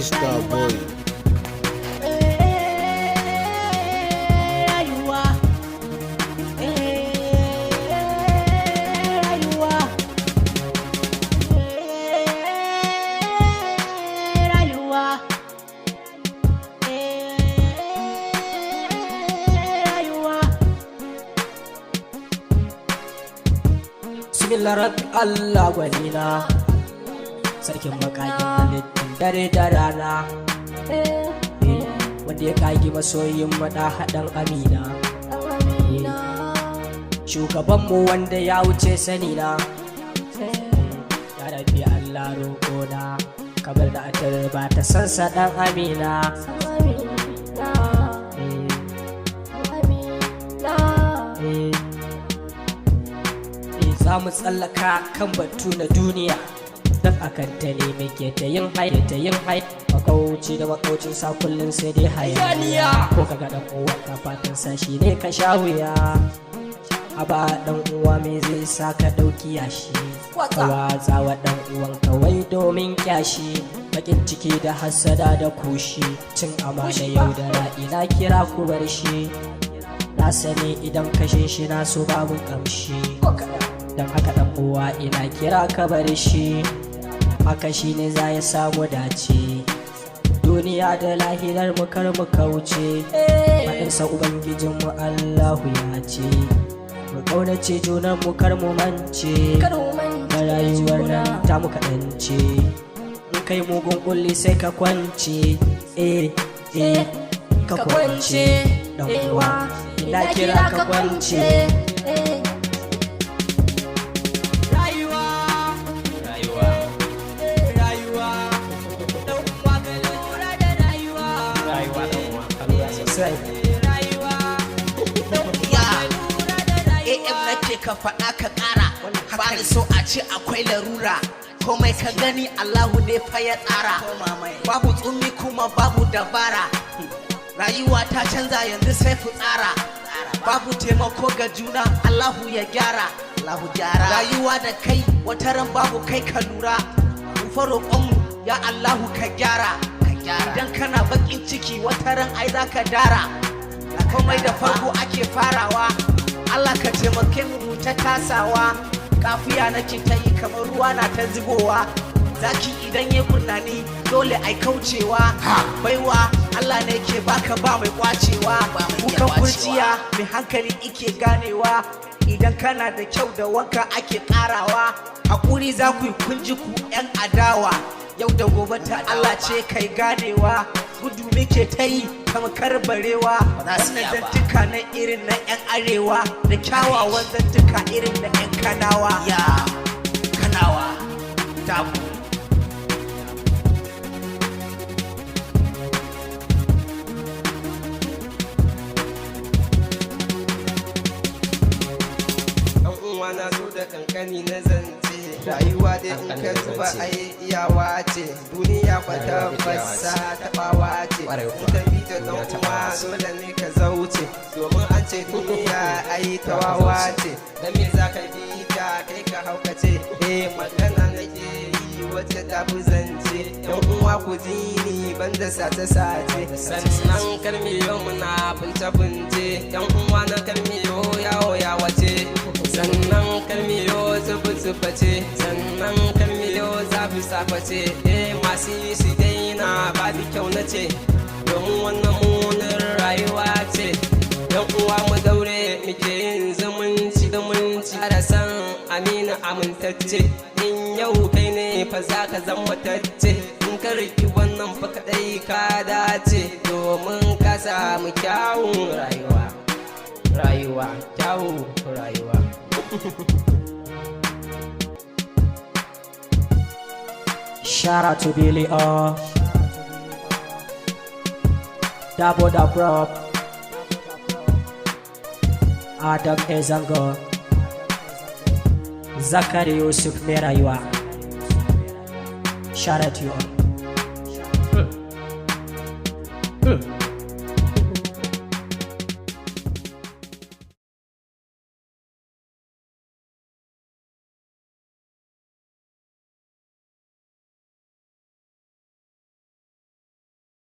Star Boy. Bismillah Allah gwanina, sarkin makakin halittin dare da rana, wanda ya kagi masoyin maɗa haɗin amina, shugabanmu wanda ya wuce sanina, ya rabi Allah roƙona, kamar da atar ba ta sansa ɗan amina. Za mu tsallaka kan batu na duniya don akan ta ne muke ta yin hai makauci da makaucin sa kullum sai dai hayaniya ko kaga dan uwa ka fatan sa shi ne ka sha wuya a ba dan uwa me zai sa ka dauki yashi watsa wa dan uwan kawai domin kyashi bakin ciki da hasada da kushi cin amana yau da ina kira ku bar shi na sani idan kashe shi na so babu kamshi don haka dan uwa ina kira ka bar shi haka shine za ya samu dace duniya da lahirar mu kar mu kauce faɗinsa ubangijin mu Allahu ya ce mu kaunace junan mu kar mu mance da rayuwar nan ta mu kaɗance in kai mugun kulli sai ka kwance ka kwance dan uwa ina kira ka kwance. nake ka faɗa ka ƙara ba ni so a ce akwai larura komai ka gani Allahu ne fa ya tsara babu tsumi kuma babu dabara rayuwa ta canza yanzu sai fitsara babu taimako ga juna Allahu ya gyara rayuwa da kai wataran babu kai ka lura mu faro roƙonmu ya Allahu ka gyara idan kana bakin ciki wataran ai zaka dara komai da farko ake farawa Allah ka taimake mu ta kasawa kafiya nake ta yi kamar ruwa na ta zubowa zaki idan ya gurnani dole ai kaucewa baiwa Allah ne ke baka ba mai kwacewa kukan kurciya mai hankali ike ganewa idan kana da kyau da wanka ake karawa hakuri za ku yi kunji ku yan adawa yau da gobe ta Allah ce kai ganewa gudu muke ta yi tamkar barewa wannan zantuka na irin na yan arewa da kyawawan zantuka irin na yan kanawa kanawa tabu na zo da kankani na zance rayuwa dai in ka zuba ai iyawa ce duniya ba ta fasa tabawa ce in ka bi ta dan uwa dole ne ka zauce domin an ce duniya ai tawawa ce dan me za ka bi ta kai ka haukace magana nake yi wacce ta fi zance yan uwa ku ji ni banda sace sannan karmiyo muna bunce yan uwa na karmiyo yawo ya wace sannan kalmiyo zuba-zubace sannan kalmiyo zafi-saface masu yi su daina babu kyau na ce domin wannan munin rayuwa ce yan uwa mu daure muke yin zumunci da san amina amintacce in yau kai ne fa za ka zama tacce in ka riki wannan fa kadai ka dace domin ka samu kyawun rayuwa kyawun rayuwa. Shout out to Billy O, Dabo da Prop, Adam Ezango, Zakari Yusuf Meraywa. Shout out to you all.